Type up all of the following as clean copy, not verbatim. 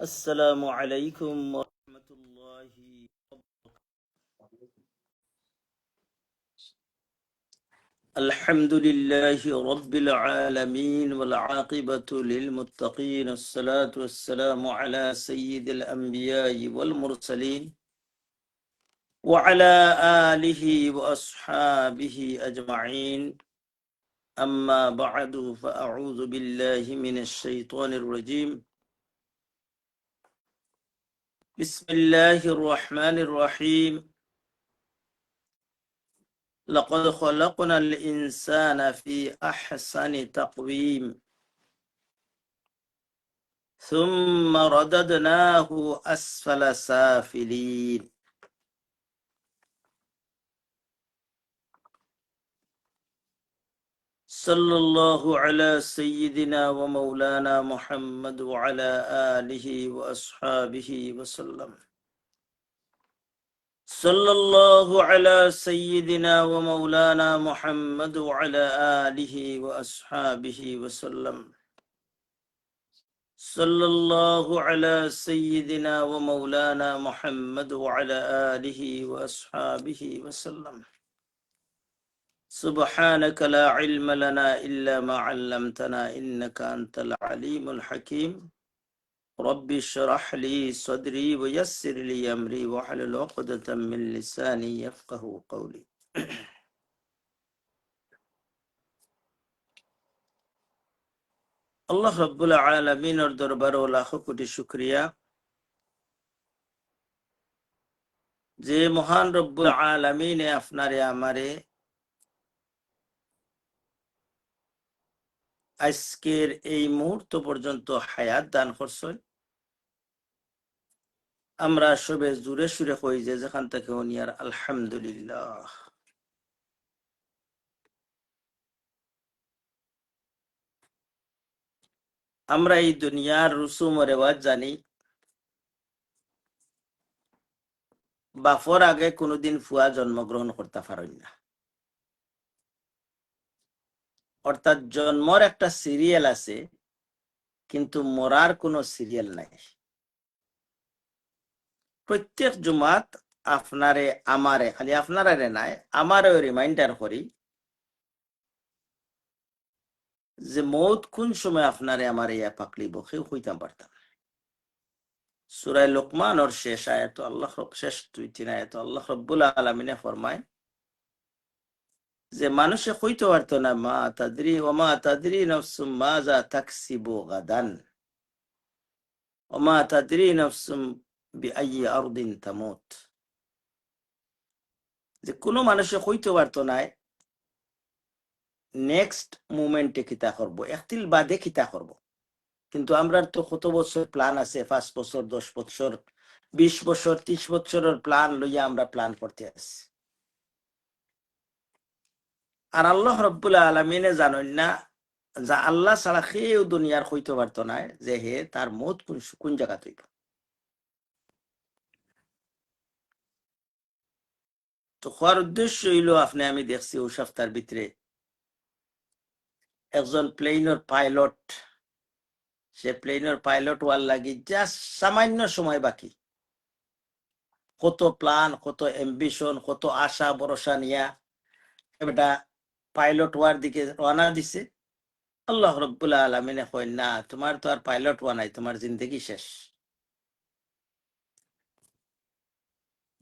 السلام عليكم ورحمة الله. الحمد لله رب العالمين والعاقبة للمتقين، الصلاة والسلام على سيد الأنبياء والمرسلين وعلى آله وأصحابه أجمعين. أما بعد فأعوذ بالله من الشيطان الرجيم. بسم الله الرحمن الرحيم. لقد خلقنا الإنسان في أحسن تقويم ثم رددناه أسفل سافلين. صلى الله على سيدنا ومولانا محمد وعلى آله وأصحابه وسلم. صلى الله على سيدنا ومولانا محمد وعلى آله وأصحابه وسلم. صلى الله على سيدنا ومولانا محمد وعلى آله وأصحابه وسلم. سبحانك لا علم لنا إلا ما علمتنا إنك أنت العليم الحكيم. رب اشرح لي صدري ويسر لي أمري واحلل عقدة من لساني يفقه قولي. আল্লাহ রাব্বুল আলামিনের দরবারে লাখো কোটি শুকরিয়া যে মহান রব্বুল আলামিনে আপনারে আমারে আজকের এই মুহূর্ত পর্যন্ত হায়াত দান করছেন। আমরা সবে জুড়ে সুরে কই যে যেখান থেকে উনিয়ার আলহামদুলিল্লাহ। আমরা এই দুনিয়ার রুসুম ও রেওয়াজ জানি, বাফর আগে কোনোদিন ফুয়া জন্মগ্রহণ করতে পারেন না। অর্থাৎ জন্মর একটা সিরিয়াল আছে কিন্তু মরার কোনো সিরিয়াল নাই। প্রত্যেক জুমাত আপনারে আমারে, খালি আপনারে নাই আমারও রিমাইন্ডার করি যে মৌত কোন সময় আপনারে আমারে ইয়া পাকলিব কেউ হইতাম পারতাম। সূরা লোকমানের শেষ আয়াত আল্লাহ শেষ 2-3 আয়াত আল্লাহ রাব্বুল আলামিনে ফরমায় যে মানুষে কইতে পারতো না মা তাদরি ওমা তাদরি নাফসুম মাজা তাকসিবু গাদান ওমা তাদরি নাফসুম বিআইয়ি আরদিন তামুত। যে কোনো মানুষে কইতে পারতো না নেক্সট মুমেন্টে কিতা করব, একতিল বাদে কিতা করব। কিন্তু আমরা তো কত বছর প্ল্যান আছে, 5 বছর 10 বছর 20 বছর 30 বছরের প্ল্যান লইয়া আমরা প্ল্যান করতে আছি। আর আল্লাহ রাব্বুল আলামিনে জানেন না যা আল্লাহ ছাড়া কেউ দুনিয়ার কইতে পারতো না যে হে তার মত কোন জায়গা হইব। তো হওয়ার উদ্দেশ্য হইল আপনি আমি দেখছি ও সপ্তাহের ভিতরে একজন প্লেনের পাইলট, সে প্লেনের পাইলট হওয়ার লাগি জাস্ট সামান্য সময় বাকি, কত প্ল্যান কত অ্যাম্বিশন কত আশা ভরসা নিয়া এটা পাইলট হওয়ার দিকে রওনা দিছে। আল্লাহ রাব্বুল আলামিনে কয় না, তোমার তো আর পাইলট হওয়া নাই, তোমার জিন্দেগি শেষ।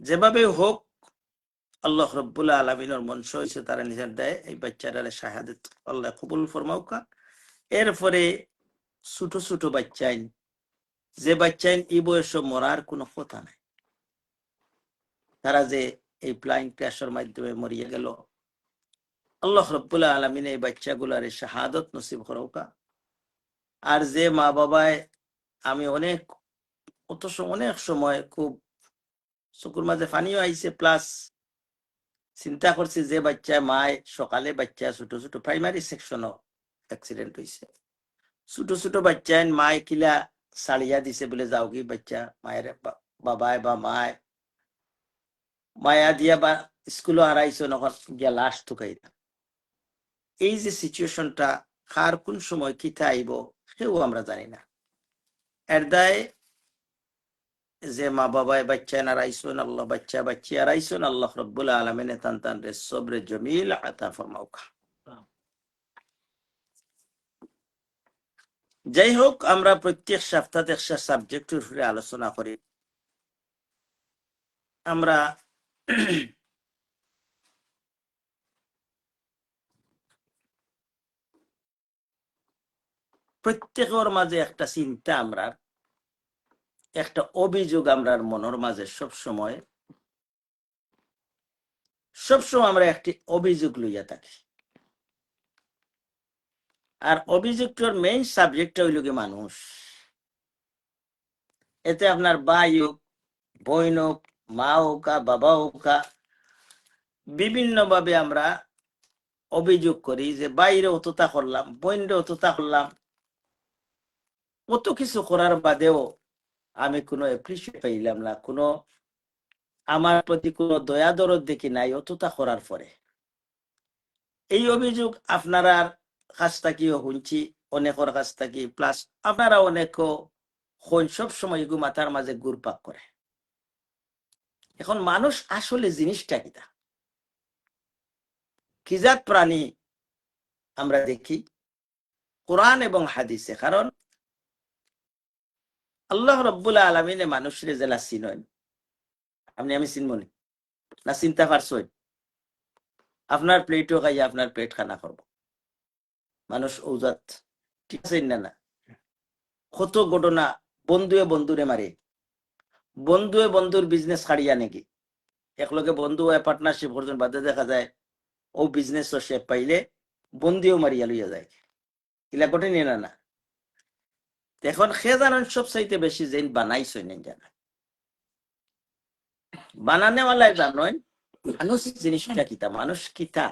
যেভাবে হোক আল্লাহ রাব্বুল আলামিনের মন হয়েছে তারা নিজের দেয় এই বাচ্চাটারে শাহাদাত আল্লাহ কবুল ফরমাউকা। এরপরে ছোট ছোট বাচ্চাইন, যে বাচ্চাইন এই বয়সে মরার কোনো কথা নাই, তারা যে এই ফ্লাইং ক্র্যাশের মাধ্যমে মরিয়া গেল, আল্লাহ রাব্বুল আলামিন এই বাচ্চাগুলারে শাহাদাত নসিব করুকা। আর যে মা বাবায় আমি অনেক সময় খুব চকুর মাঝে পানিও আইছে, প্লাস চিন্তা করছি যে বাচ্চা মায় সকালে বাচ্চা ছোট ছোট প্রাইমারি সেকশনও অ্যাক্সিডেন্ট হয়েছে, ছোট ছোট বাচ্চায় মায় কিলা সাড়িয়া দিছে বলে যাও কি বাচ্চা মায়ের বাবায় বা মায় মায়া দিয়া বা স্কুলও হারাইছো নখন গিয়া লাশ ঠুকাই। এই যে সিচুয়েশনটা কার কোন সময় কিতা আইব সেও আমরা জানি না। এর দায় যে মা বাবায় বাচ্চা নারাইছুন আল্লাহ বাচ্চা বাচ্চি আরাইছুন আল্লাহ রব্বুল আলমিনে তান তান রে সবরে জমিল আতা ফরমাউকা। যাই হোক, আমরা প্রত্যেক সপ্তাহে একটা সাবজেক্টের উপরে আলোচনা করি। আমরা প্রত্যেকের মাঝে একটা চিন্তা, আমরা একটা অভিযোগ আমরা মনের মাঝে সবসময় আমরা একটি অভিযোগ লইয়া থাকি। আর অভিযোগটার মেইন সাবজেক্টটা হইল কি মানুষ। এতে আপনার ভাই হোক, বোন হোক, মা হোক, বাবা হোক, বিভিন্ন ভাবে আমরা অভিযোগ করি যে বাইরে অতটা করলাম, বোনরে অতটা করলাম, কত কিছু করার বাদেও আমি কোনো অ্যাপ্রিসিয়েট পাইলাম না, কোনো আমার প্রতি কোনো দয়া দরদ দেখি নাই অতটা করার পরে। এই অভিযোগ আপনারা কাছ থেকেও শুনছি, অনেকের কাছ থেকে, প্লাস আপনারা অনেকও সব সময় মাথার মাঝে ঘুরপাক করে। এখন মানুষ আসলে জিনিসটা কিটা, কি জাত প্রাণী আমরা দেখি কোরআন এবং হাদিসে। কারণ আল্লাহ রব্বুল আলমিনে মানুষের জেলা চিনন, আপনি আমি চিনবনি না, চিন্তা পারছই আপনার প্লেটও খাইয়া আপনার পেট খানা করব মানুষ ঔজাত, ঠিক আছে না? না, কত ঘটনা, বন্ধুয়ে বন্ধুরে মারে, বন্ধুয়ে বন্ধুর বিজনেস ছাড়িয়া নাকি একলগে বন্ধু হয় পার্টনারশিপ করছেন, বাদে দেখা যায় ও বিজনেস সে পাইলে বন্দিও মারিয়া লইয়া যায়। এগুলা ঘটেনি না? না, এখন সে জানেন সব চাইতে বেশি যেন বানাইছই না, জানা বানানেওয়ালাই জানেন মানুষ জিনিসটা কিতা, মানুষ কিতা।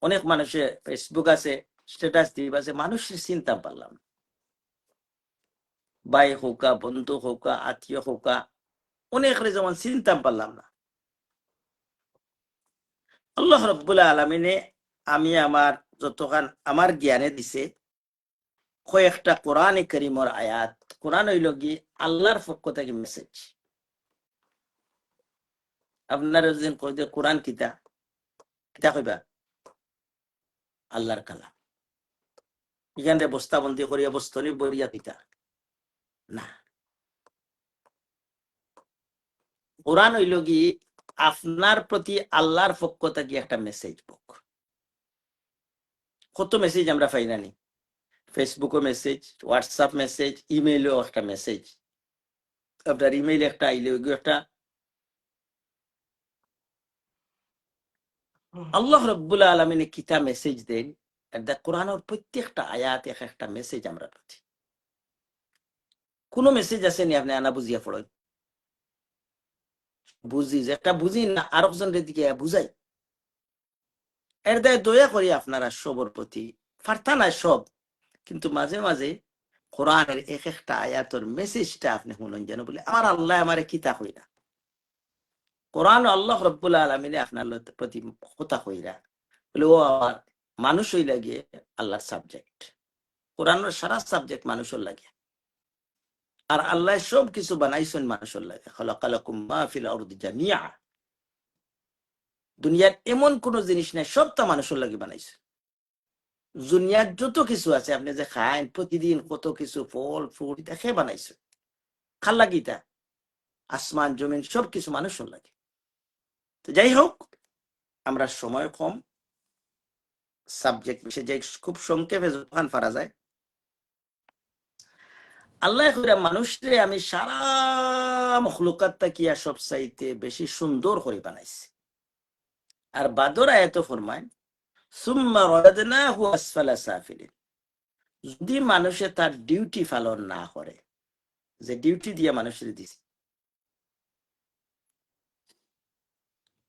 অনেক মানুষে ফেসবুক আছে, স্ট্যাটাস দিব আছে, মানুষের চিন্তা পারলাম, ভাই হোকা, বন্ধু হোকা, আত্মীয় হোকা, অনেক যেমন চিন্তা পারলাম না। আল্লাহ রব্বুল আলমিনে আমি আমার যতখান আমার জ্ঞানে দিছে কয়েকটা কোরআনে করিমর আয়াত। কোরআন হইল কি আল্লাহর পক্ষ থেকে মেসেজ। আপনারা যেন কই যে কোরআন কিতা কিতা কইবা, আল্লাহর কালাম। এখানে বস্তাবন্দি করিয়া বস্তনি বরিয়া কিতা না, কোরআন হইল কি আপনার প্রতি আল্লাহর পক্ষ থেকে একটা মেসেজ বুক। কত মেসেজ আমরা পাই না নি, ফেসবুকও মেসেজ, হোয়াটসঅ্যাপ মেসেজ, ইমেইলেও একটা মেসেজ। আপনার ইমেইল একটা আইলে একটা আল্লাহ রব্বুল আলমিনে কিতা মেসেজ দেন, কোরআনের প্রত্যেকটা আয়াত এক একটা মেসেজ আমরা পাচ্ছি। কোন মেসেজ আছে নি আপনি আনা বুঝিয়া পড়েন, বুঝি যে একটা বুঝি না আরেকজনের দিকে বুঝাই। এর দায় দয়া করি আপনারা সবর প্রতি ফার্তা নাই সব, কিন্তু মাঝে মাঝে কোরআনের এক একটা আয়াতের মেসেজটা আপনি শুনুন, যেন বলে আমার আল্লাহ আমারে কিতা কইরা। কোরআন আল্লাহ রব্বুল আলমিনে আপনার প্রতি কথা কইরা বলে ও আমার মানুষ হই লাগে আল্লাহর সাবজেক্ট। কোরআনের সারা সাবজেক্ট মানুষের লাগে, আর আল্লাহ সব কিছু বানাইছেন মানুষের লাগে। খালাকালাকুম মা ফিল আরদি জামিআ, দুনিয়ার এমন কোন জিনিস নাই, সবটা মানুষের লাগে বানাইছে। দুনিয়ার যত কিছু আছে আপনি যে খান প্রতিদিন, কত কিছু ফল ফুল দেখে বানাইছে, খাল লাগিটা আসমান জমিন সবকিছু মানুষের লাগে। তো যাই হোক, আমরা সময় কম, সাবজেক্ট বিষয়ে যে খুব সংক্ষেপে যখন পারা যায়। আল্লাহ কইরা মানুষরে আমি সারা মখলুকাত তাকিয়া সব চাইতে বেশি সুন্দর করে বানাইছি। আর বাদর আয়াত ফরমায় সুম্মা রাদাদনাহু আসফালা সাফিলিন, যদি মানুষে তার ডিউটি পালন না করে, যে ডিউটি দিয়ে মানুষের দিছি,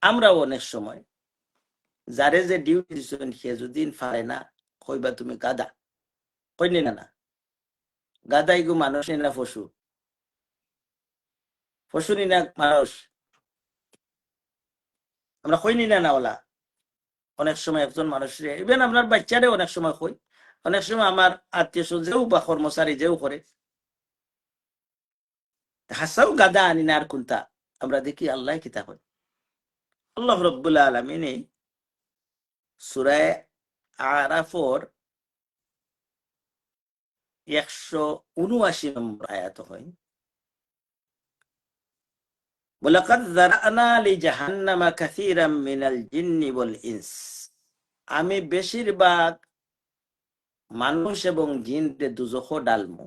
আমরা অনেক সময় যারে যে ডিউটি দিচ্ছেন সে যদি পারে না, কইবা তুমি গাদা, কইনি না? না, গাদাই গো মানুষ না পশু, পশু নি না মানুষ, আমরা কইনি না ওলা। অনেক সময় একজন মানুষের, ইভেন আপনার বাচ্চারে অনেক সময় কই, অনেক সময় আমার আত্মীয় স্বজন যেও বা কর্মচারী যেও করে, হাসাও গাদা আনিনার কুন্তা আমরা দেখি আল্লাহ কিতা হয়। আল্লাহ রব্বুল আলামিন সূরা আরাফর 179 নম্বর আয়াত হয়, ওয়ালাকাদ যারানা লিজাহান্নামা কাসীরাম মিনাল জিন্নি ওয়াল ইনস। আমি বেশিরভাগ মানুষ এবং জিনকে দুজখ ডালমু,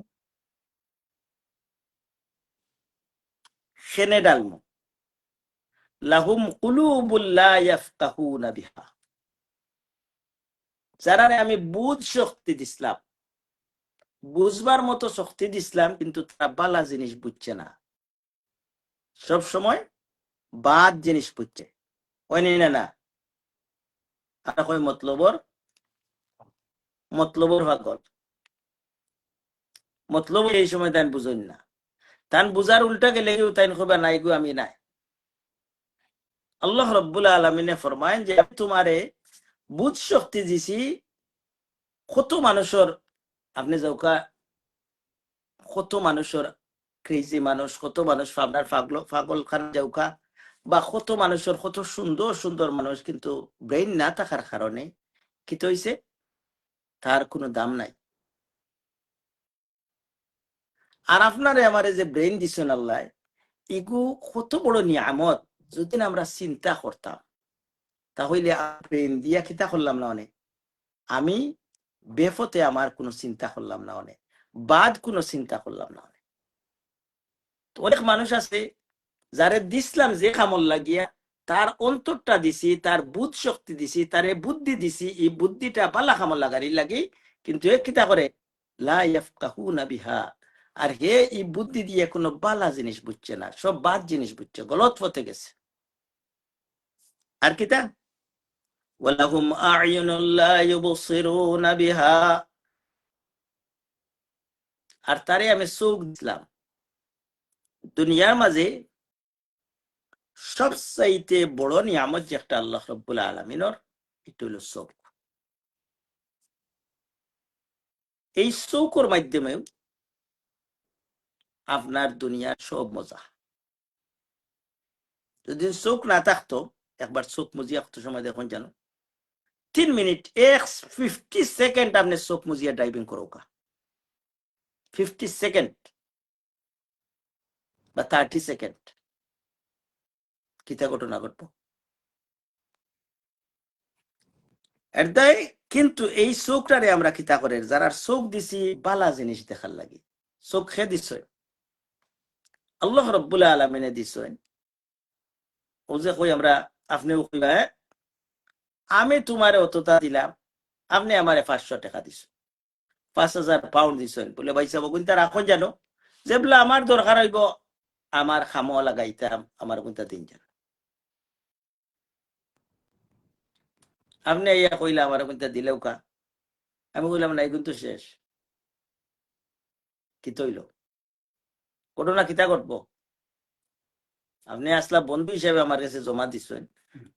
সেনে ডালমু। লাহুম কুলুবুল লা ইয়াফকাহুনা বিহা, যারারে আমি বুঝ শক্তি দিছিলাম, বুঝবার মতো শক্তি দিছিলাম, কিন্তু তারা বালা জিনিস বুঝছে না, সব সময় বাদ জিনিস বুঝছে। ওই না না আর কই মতলবর মতলবর পাগল, মতলব এই সময় তাই বুঝুন না, তান বুঝার উল্টা গেলে তাই কবা নাই গো আমি নাই। আল্লাহ রব্বুল আলামিনে ফরমায়েন যে আমি তোমারে বুঝ শক্তি দিছি। কত মানুষের আপনি যাওকা, কত মানুষের ক্রেজি মানুষ, কত মানুষ আপনার পাগল খান যাওকা, বা কত মানুষের কত সুন্দর সুন্দর মানুষ, কিন্তু ব্রেইন না থাকার কারণে কি হইছে, তার কোনো দাম নাই। আর আপনারে আমারে যে ব্রেইন দিছেন আল্লাহ, ইগু কত বড় নিয়ামত। যদি আমরা চিন্তা করতাম তাহলে ব্রেইন দিয়া চিন্তা করলাম না অনেক, আমি বেফতে আমার কোনো চিন্তা করলাম না অনেক, বাদ কোনো চিন্তা করলাম না অনেক। অনেক মানুষ আছে যারে দিসলাম যে কামল লাগিয়া, তার অন্তরটা দিছি, তার বুধ শক্তি দিছি, তারে বুদ্ধি দিছি, এই বুদ্ধিটা বালা কামল লাগারই লাগে, কিন্তু এ কিতা করে লা ইয়াফকাহুনা বিহা। আর হে এই বুদ্ধি দিয়ে কোনো বালা জিনিস বুঝছে না, সব বাদ জিনিস বুঝছে, গলত পথে গেছে। আর কিতা ওয়ালাহুম আ'য়ুনুন লা ইউবসিরুনা বিহা, আর তারে আমি চোখ দিলাম। দুনিয়ার মাঝে সবচাইতে বড় নিয়ামত যে একটা আল্লাহ রাব্বুল আলামিনের, এটা হলো চোখ। এই চৌকর মাধ্যমে আপনার দুনিয়ার সব মজা। যদি চোখ না থাকতো, একবার চোখ মুজিয়া কত সময় দেখুন জানো, 3 মিনিট 50 সেকেন্ড আপনি চোখ মুজিয়া ড্রাইভিং করো, 50 সেকেন্ড বা 30 সেকেন্ড, কিতা ঘটনা ঘটবো এর দায়। কিন্তু এই চোখটারে আমরা কিতা করে, যারা চোখ দিছি বালা জিনিস দেখার লাগে, চোখ খেয়ে দিছ আল্লাহ রাব্বুল আলামিনে দিছ। ও যে কই আমরা, আপনিও কইবা আমি তোমারে অতটা দিলাম, আপনি আমারে 500 টাকা দিছ, 5,000 পাউন্ড দিছেন, বলে ভাই সাহেব কোনটা রাখুন জানো, যে বলে আমার দরকার হইব, আমার খামো লাগাইতাম, আমার কোনটা দিন জানো। আপনি ইয়া কইলা আমার কোনটা দিলেও কা, আমি কইলাম না, এই কিন্তু শেষ, কি তৈল ঘটনা কিতা ঘটবো। আপনি আসলা বন্ধু হিসেবে আমার কাছে জমা দিছেন,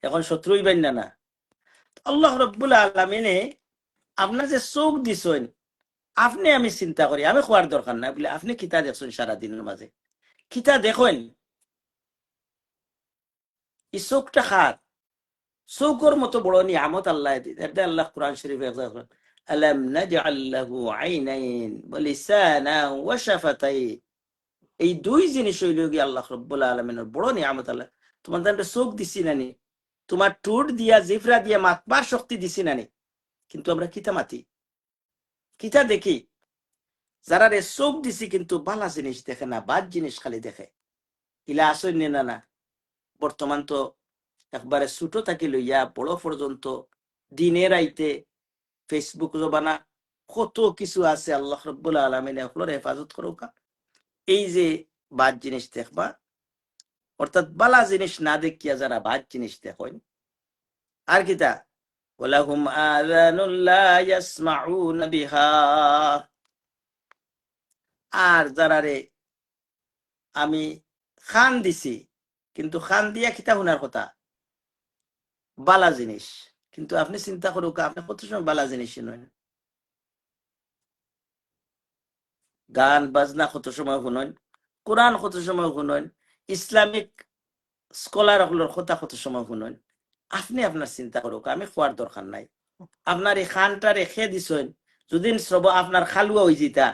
এখন শত্রু হইবেন না না। আল্লাহ রাব্বুল আলামিনে আপনার যে চোখ দিছেন, আপনি আমি চিন্তা করি, আমি খোয়ার দরকার নাই বলে আপনি কিতা দেখছেন সারাদিনের মাঝে, কিতা দেখেন, এই চোখটা খাত, চৌকর মতো বড় নিয়ামত আল্লাহ দিতে। আল্লাহ কুরআন শরীফে আলাম নাজআল লাহু আইনাইন ওয়া লিসানান ওয়া শাফাতাইন, এই দুই জিনিস হইল কি আল্লাহ রাব্বুল আলামিনের বড় নিয়ামত। আল্লাহ তোমার একটা চোখ দিছি নানি, তোমার ঠোঁট দিয়া জিফরা দিয়া মাতবার শক্তি দিছি নানি, কিন্তু আমরা কিতা মাতি, কিতা দেখি। যারা রে চোখ দিছি কিন্তু বালা জিনিস দেখে না, বাদ জিনিস খালি দেখে, ইলা আসেন না না। বর্তমান তো একবারে ছোট থাকি লইয়া বড় পর্যন্ত দিনের আইতে ফেসবুক জবানা, কত কিছু আছে। আল্লাহ রাব্বুল আলামিন এগুলোর হেফাজত করুকা। এই যে বাদ জিনিস দেখবা, অর্থাৎ বালা জিনিস না দেখিয়া যারা বাদ জিনিস দেখেন, আর কিতা ওয়ালাহুম আযানুন লা ইয়াসমাউনা বিহা, আর যারা রে আমি খান দিছি, কিন্তু খান দিয়া কিতা শোনার কথা বালা জিনিস, কিন্তু আপনি চিন্তা করুক আপনি কত সময় বালা জিনিস শুনেন, গান বাজনা কত সময় শুনেন, কোরআন কত সময় শুনেন, ইসলামিক স্কলার হলোর কথা কত সময় শুনেন। আপনি আপনার চিন্তা করুক, আমি খোয়ার দরকার নাই। আপনার এই খানটা রেখে দিছেন, যদি সব আপনার খালুয়া হয়ে যেতা,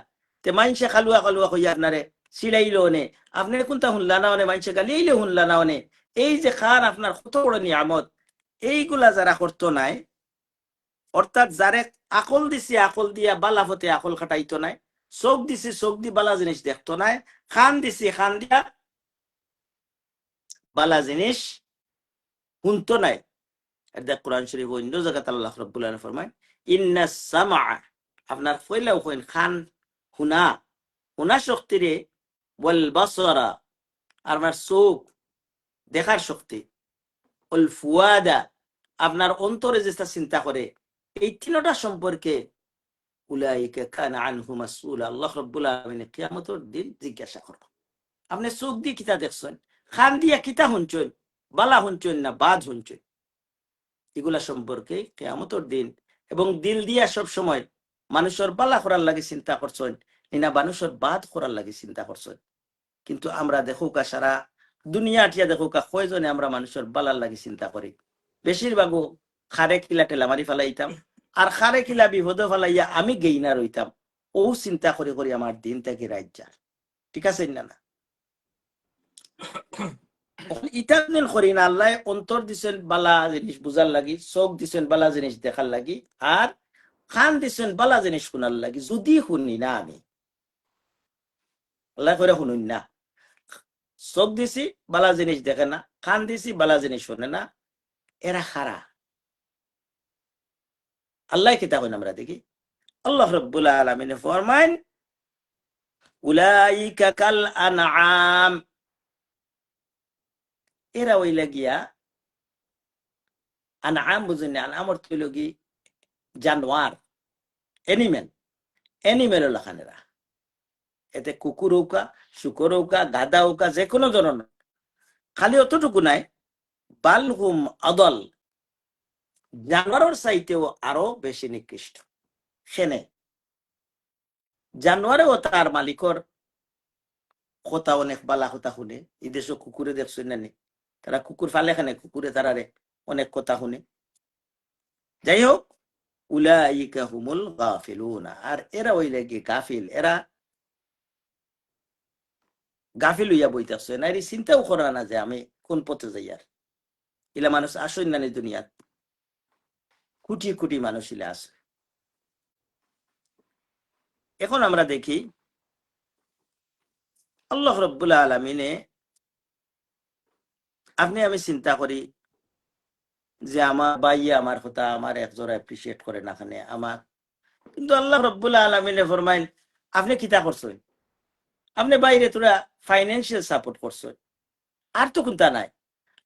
তে মাইনসে খালুয়া খালুয়া হইয়া আপনারে সিলাইলো নে, আপনি কোনটা শুনলা না অনে, মাইনসে গালিলে শুনলা না অনে। এই যে খান আপনার কত বড় নিয়ামত, এইগুলা যারা করতো নাই, অর্থাৎ যারে আকল দিছি আকল দিয়া বালা হতে আকল খাটাইতো নাই, চোখ দিছি চোখ দি বালা জিনিস দেখতো নাই, খান দিছি খান দিয়া বালা জিনিস শুনতো নাই। দেখ কোরআন শরীফ অন্য জায়গায় আল্লাহ রাব্বুল আলামিন ফরমায় ইন্না সামা, আপনার ফইলাও কইন খান হুনা, হুনা শক্তিরে, ওয়াল বাসরা, আর আপনার চোখ দেখার শক্তি, ওয়াল ফুয়াদা, আপনার অন্তরে যেটা চিন্তা করে, এই তিনটা সম্পর্কে উলাইকা কানা আনহু মাসউলা, আল্লাহ রাব্বুল আলামিন কিয়ামতের দিন জিজ্ঞাসা করবে। আপনি চোখ দিয়ে কিতা দেখছেন, খান দিয়া কিতা শুনছেন, বালা শুনছেন না বাদ শুনছেন, এগুলা সম্পর্কে কিয়ামতের দিন। এবং দিল দিয়া সব সময় মানুষের বালা করার লাগে চিন্তা করছেন, না মানুষের বাদ করার লাগে চিন্তা করছেন। কিন্তু আমরা দেখুকা সারা দুনিয়া টিয়া দেখুকা কয়জনে আমরা মানুষের বালার লাগে চিন্তা করি। বেশিরভাগও খারে কিলা টেলা মারি ফেলাইতাম, আর খারে কিলা বিপদ ফেলাইয়া আমি গেইনা রইতাম। ও চিন্তা করে করে আমার দিন থেকে রাজ্যা, ঠিক আছে না? না ইতাদিন করি না, আল্লাহ অন্তর দিছেন বালা জিনিস বুঝার লাগি, চোখ দিছেন বালা জিনিস দেখার লাগি, আর খান দিছেন বালা জিনিস শোনার লাগি। যদি শুনি না আমি, আল্লাহ করে শুনুন না, চোখ দিছি বালা জিনিস দেখে না, খান দিছি বালা জিনিস শুনে না, এরা খারা। আল্লাহ কিতা কইন আমরা দেখি, আল্লাহ রাব্বুল আলামিন ফরমান উলাইকা কাল আনআম, এরা হইলা গিয়া, আনআম বুঝেন না, আনআম অর্থ হইল কি জানোয়ার, এনিমেল, এনিমেল হলো খানেরা। এতে কুকুর হোকা, শুকর হোকা, গাদা হোকা, যে কোনো ধরনের, খালি অতটুকু নাই, বালহুম আদল, জানোয়ারের চাইতেও আরো বেশি নিকৃষ্ট। সেনে জানোয়ারেও তার মালিকর কথা অনেক বালা কথা শুনে। এই দেশে কুকুরে দেখছেন না নি, তারা কুকুর ফালে খানে, কুকুরে তারারে অনেক কথা শুনে। যাই হোক, উলাইকা হুমুল গাফিলুনা, আর এরা হইলে কি গাফিল, এরা গাফিল হইয়া বইতেছে না, এর চিন্তাও করে না যে আমি কোন পথে যাই। আর ইলা মানুষ আসেন না দুনিয়াত, কোটি কোটি মানুষ ইলা আছে। এখন আমরা দেখি আল্লাহ রাব্বুল আলামিনে, আপনি আমি চিন্তা করি যে আমার ভাইয়া আমার কথা আমার একজোড়া অ্যাপ্রিসিয়েট করে না খানে আমার, কিন্তু আল্লাহ রাব্বুল আলামিনে ফরমাইন আপনি কিতা করছেন, আপনি বাইরে তোরা ফাইন্যান্সিয়াল সাপোর্ট করছেন, আর তো কোনটা নাই।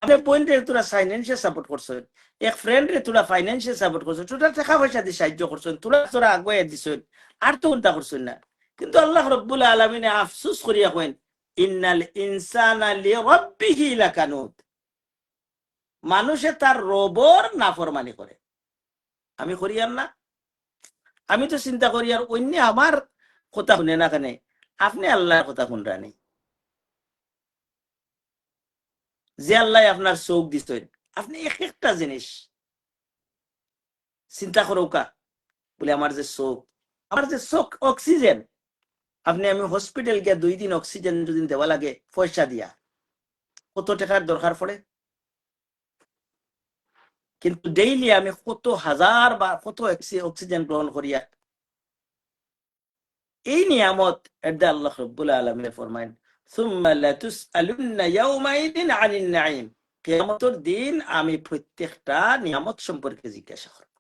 আপনি পয়েন্টে তোরা ফাইন্যান্সিয়াল সাপোর্ট করছেন, এক ফ্রেন্ডে তোরা ফাইন্যান্সিয়াল সাপোর্ট করছেন, তোরা টাকা পয়সা দিয়ে সাহায্য করছেন, তোরা আগুয়ে দিছেন, আর তো কোনটা করছেন না। কিন্তু আল্লাহ রাব্বুল আলামিনে আফসোস করিয়া কইন ইন্নাল ইনসানা লিরাব্বিহি লাকানুত, মানুষে তার রবর নাফরমানি করে। আমি করি আর না, আমি তো চিন্তা করি আর অন্য আমার কথা শুনে না কেন, আপনি আল্লাহর কথা শুনরানি। যে আল্লাহ আপনার চোখ দিচ্ছেন, আপনি এক একটা জিনিস চিন্তা করো কা, বলে আমার যে চোখ অক্সিজেন, আপনি আমি হসপিটাল গিয়ে 2 দিন অক্সিজেন যদি দেওয়া লাগে পয়সা দিয়া, কত টাকার দরকার পড়ে। কিন্তু ডেইলি আমি কত হাজার বা কত অক্সিজেন গ্রহণ করিয়া, এই নিয়ামত এডা আল্লাহ রাব্বুল আলামিন ফরমায়েন সুম্মা লাতুসআলুন্না ইয়াওমাইদিন আনিন নাঈম, কিয়ামতের দিন আমি প্রত্যেকটা নিয়ামত সম্পর্কে জিজ্ঞাসা করব।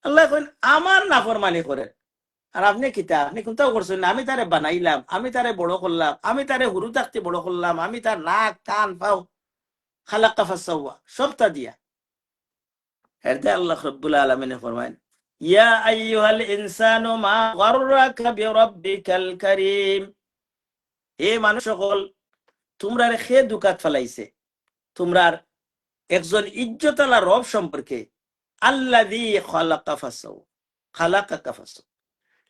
আল্লাহ কইন আমার নাফরমানি করে, আর আপনি কিতা, আপনি কোনটাও করছেন না। আমি তারে বানাইলাম, আমি তারে বড় করলাম, আমি তারে হুরু থাকতে বড় করলাম, আমি তার নাক কান পাও খালাকা ফাসাওয়া সবটা দিয়া। এরদা আল্লাহ রাব্বুল আলামিন ফরমায়েন ইয়া আইয়ুহাল ইনসানু মা গাররাকা বিরাব্বিকাল কারীম, হে মানুষ সকল, তোমরা খে দুকাত ফেলাইছে তোমরার একজন ইজ্জতওয়ালা রব সম্পর্কে, আল্লাযী খালাকা ফাসাওয়া,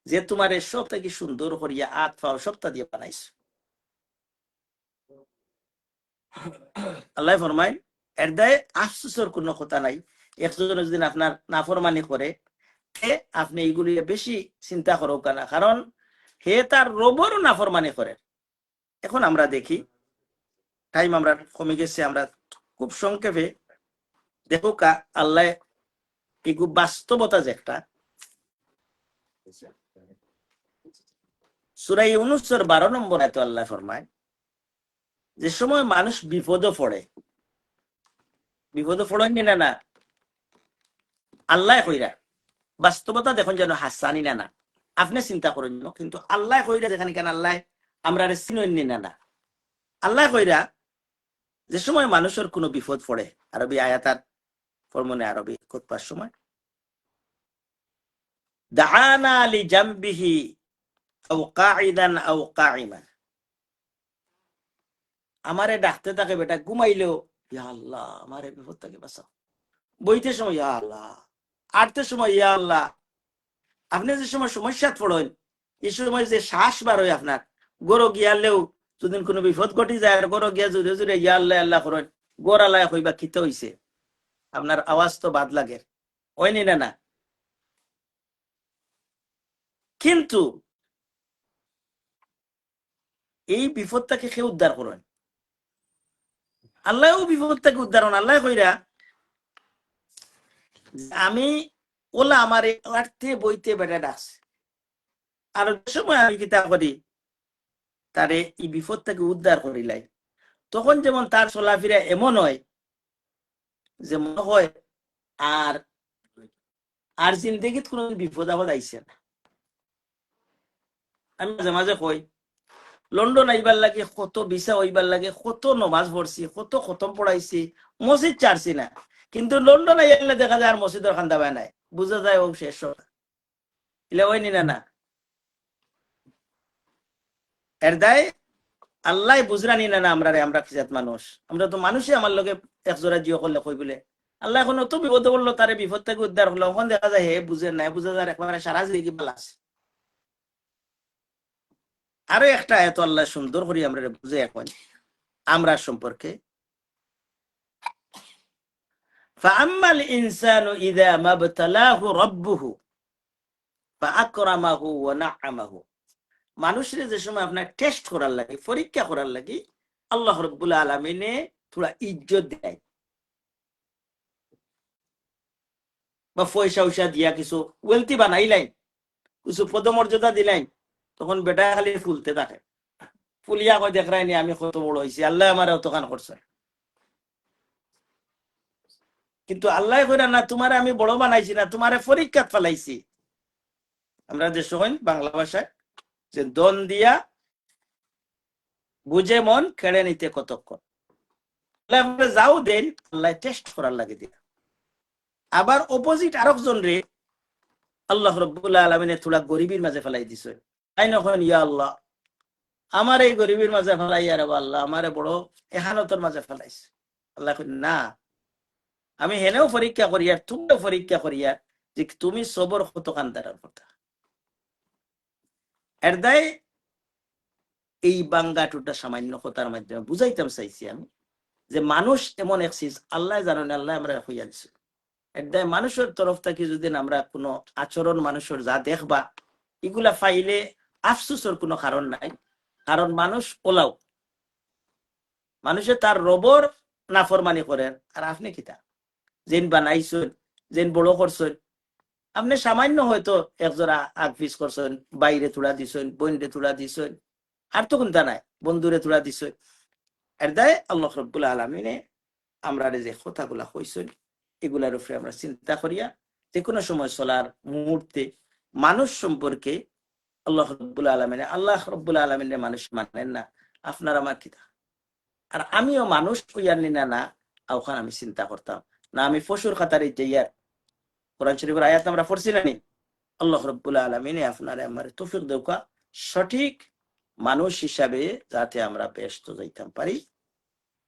যে তোমার সব থেকে সুন্দর করিয়া আত পাও সবটা দিয়ে বানাইছো। আল্লাহ ফরমায় এর দায় আফসোসের কোনো কথা নাই। একজন যদি আপনার নাফরমানি করে আপনি এইগুলি বেশি চিন্তা করো কেনা, কারণ হে তার রবরও নাফরমানি করে। এখন আমরা দেখি টাইম আমরা কমে গেছে, আমরা খুব সংক্ষেপে দেখো আল্লাহ এগু বাস্তবতা যে একটা সূরা ইউনূসের 12 নম্বর আয়াতে আল্লাহ ফরমায় যে সময় মানুষ বিপদে পড়েন না আল্লাহ কইরা বাস্তবতা দেখুন যেন হাসানি না আপনি চিন্তা করেন, কিন্তু আল্লাহ কইরা যেখানে কেন আল্লাহ আমরা চিনই না আল্লাহ কইরা যে সময় মানুষের কোনো বিপদ পড়ে, আরবি আয়াতার ফরমনে আরবি খুতবার সময় দাআনা লিজামবিহি আও কাঈদান আও কাঈমান, আমারে ডাকতে থাকে বেটা ঘুমাইলেও ইয়া আল্লাহ আমারে বিপদ থেকে বাঁচাও, বইতে সময় ইয়া আল্লাহ, আটতে সময় ইয়া আল্লাহ। আপনি যে সময় সমস্যা পড়েন এই সময় যে শ্বাস বার হয় আপনার গরো গিয়ালেও যদি কোনো বিপদ ঘটি যায় আর গরো গিয়া জুড়ে জুড়ে ইয়া আল্লাহ আল্লাহ করেন গোড়ালায় হইবা খিতে হইছে, আপনার আওয়াজ তো বাদ লাগে হয়নি না। কিন্তু এই বিপদটাকে কেউ উদ্ধার করেন, আল্লাহও বিপদটাকে উদ্ধার হন। আল্লাহ কইরা আমি ওলা আমার আর্থে বইতে বেড়া ডাকছে, আর সময় আমি কিতা করি তারে এই বিপদ থেকে উদ্ধার করিলাই, তখন যেমন তার চলাফেরা এমন হয় যে মনে হয় আর আর জিন্দগিত কোনো বিপদ আপদ আইছে না। আমি মাঝে মাঝে কই লন্ডন আইবার লাগে কত ভিসা হইবার লাগে, কত নমাজ পড়ছি, কত খতম পড়াইছি, মসজিদ চারছি না, কিন্তু লন্ডন আইলে দেখা যায় আর মসজিদের খান্দা বায় নাই, বুঝা যায় ও শেষ ইলে ওই নিনা না। এর দায় আল্লাহ বুঝরা নিনা না আমরা আমরা খিজাত মানুষ, আমরা তো মানুষই আমার লগে একজোড়া জিও করলে কই বলে আল্লাহ এখন অত বিপদ বললো তারে বিপদ থেকে উদ্ধার হলো, ওখান দেখা যায় হে বুঝে নাই, বুঝা যায় একবারে সারা জিন্দগি ভালো আছে। আরো একটা এত আল্লাহ সুন্দর করি আমরা বুঝে এখন আমরা সম্পর্কে فأما الإنسان إذا ما ابتلاه ربه فأكرمه ونعمه, মানুষের যে সময় আপনার টেস্ট করার লাগে পরীক্ষা করার লাগে আল্লাহ রাব্বুল আলামিনে থোড়া ইজ্জত দেয় বা পয়সা উয়সা দিয়া কিছু ওয়েলথি বানাইলাই কিছু পদমর্যাদা দিলাই, তখন বেটা খালি ফুলতে থাকে, ফুলিয়া কয় দেখ রাইনি আমি কত বড় হয়েছি, আল্লাহ আমার অতখান করছে। কিন্তু আল্লাহ কইরা না তোমারে আমি বড় বানাইছি না, তোমারে পরীক্ষা ফেলাইছি। আমরা যে সময় বাংলা ভাষায় যে দন দিয়া বুঝে মন কেড়ে নিতে কতক্ষণ, যাও দেন আল্লাহ টেস্ট করার লাগে দিয়া। আবার অপোজিট আরেকজন রে আল্লাহ রাব্বুল আলামিনে থোড়া গরিবের মাঝে ফেলাই দিছে, তাই নখন ইয়া আল্লাহ আমার এই গরিবের মাঝে ফেলাই, আর আল্লাহ আমারে বড় এহানতর মাঝে ফেলাইছে। আল্লাহ না, আমি হেনেও পরীক্ষা করি আর তুমিও পরীক্ষা করি আর যে তুমি সবর কত কান্দার কথা। এর দায় এই বাঙ্গাটুটা সামান্য কথার মাধ্যমে বুঝাইতাম চাইছি আমি যে মানুষ এমন এক চিজ আল্লাহ জানেন, আল্লাহ আমরা হইয়া দিছি। এর দায় মানুষের তরফ থেকে যদি আমরা কোনো আচরণ মানুষের যা দেখবা এগুলা পাইলে আফসোসের কোনো কারণ নাই, কারণ মানুষ ওলাও মানুষের তার রবর নাফরমানি করেন, আর আপনি কিতা যেন বানাইছেন যেন বড় করছেন, আপনি সামান্য হয়তো একজোড়া আগ পিস করছেন, বাইরে তুলা দিছেন, বইনরে তুলা দিছেন, আর তো কোনটা নাই বন্ধুরে তুলা দিছেন। এর দায় আল্লাহ রাব্বুল আলামিনে আমরা যে কথাগুলা কইছেন এগুলার উপরে আমরা চিন্তা করিয়া যে কোনো সময় চলার মুহূর্তে মানুষ সম্পর্কে আল্লাহ রাব্বুল আলামিনে মানুষ মানেন না, আপনার আমার কিতা, আর আমিও মানুষ কইয়ার নিনা না ওখানে আমি চিন্তা করতাম না আমি পশুর খাতারে যাইয়ার। কোরআন শরীফের আয়াত আমরা পড়ছি না নি, আল্লাহ রাব্বুল আলামিনে আপনারে আমার তৌফিক দেওয়া সঠিক মানুষ হিসাবে যাতে আমরা ব্যস্ত যাইতাম পারি।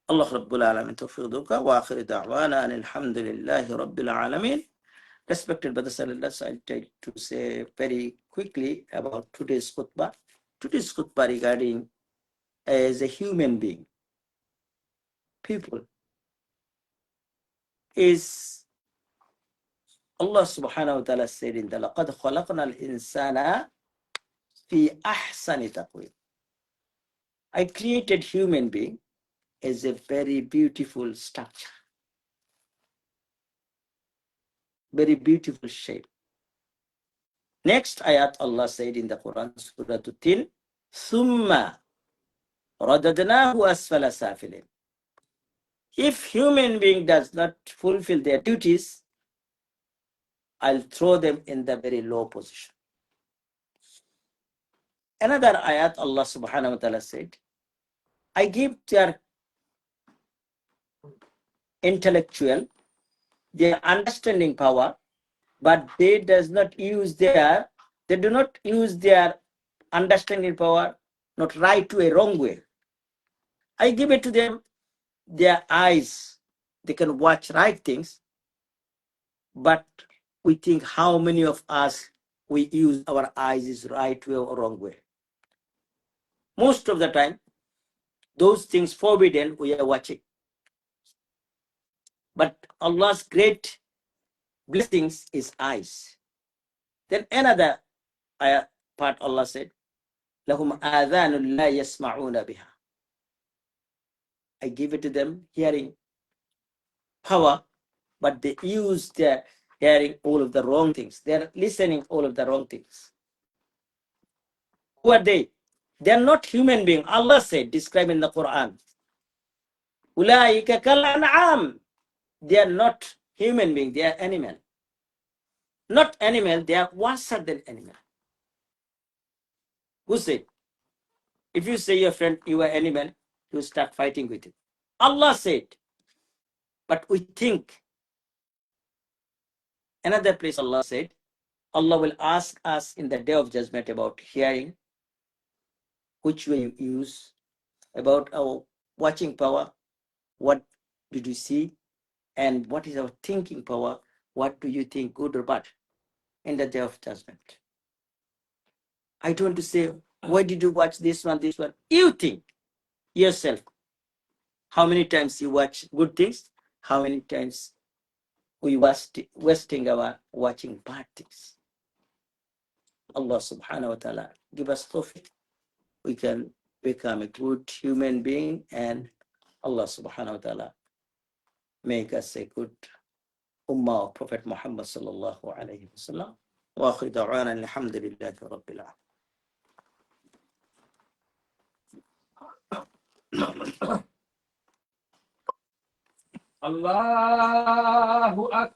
আল্লাহ রাব্বুল আলামিন তৌফিক দেওয়া। ওয়া আখিরু দাওয়ানা আলহামদুলিল্লাহি রাব্বিল আলামিন। Respected brothers and sisters, I'll try to say very quickly about today's khutbah. Today's khutbah regarding as a human being, people, is Allah subhanahu wa ta'ala said in the لَقَدْ خَلَقْنَا الْإِنسَانَ فِي أَحْسَنِ تَقْوِيمٍ. I created human being as a very beautiful structure, very beautiful shape. Next ayat Allah said in the Quran, Surah Tin, ثُمَّ رَدَدْنَاهُ أَسْفَلَ سَافِلِينَ. If human being does not fulfill their duties, I'll throw them in the very low position. Another ayat Allah subhanahu wa ta'ala said, I give their intellectual, their understanding power, but they do not use their understanding power, not right to a wrong way. I give it to them, their eyes, they can watch right things, but we think how many of us we use our eyes is right way or wrong way. Most of the time, those things forbidden we are watching. But Allah's great blessings is eyes. Then another part Allah said, لَهُمْ آذَانٌ لَا يَسْمَعُونَ بِهَا. I give it to them hearing power, but they use their hearing all of the wrong things. They're listening all of the wrong things. Who are they? They're not human beings. Allah said, described in the Quran, أُولَٰئِكَ كَالْأَنْعَامِ. They are not human beings, they are animal. Not animal, they are worse than animal. Who said? If you say your friend, you are animal, you start fighting with him. Allah said, but we think. Another place Allah said, Allah will ask us in the day of judgment about hearing, which way you use, about our watching power, what did you see, and what is our thinking power, what do you think, good or bad, in the day of judgment. I don't want to say, why did you watch this one, this one? You think yourself. How many times you watch good things? How many times we wasting our watching bad things? Allah subhanahu wa ta'ala give us tawfiq. We can become a good human being, and Allah subhanahu wa ta'ala make us a good ummah of Prophet Muhammad sallallahu alayhi wa sallam. Wa akhiru da'wana alhamdulillahi rabbil alamin. Allahu Akbar.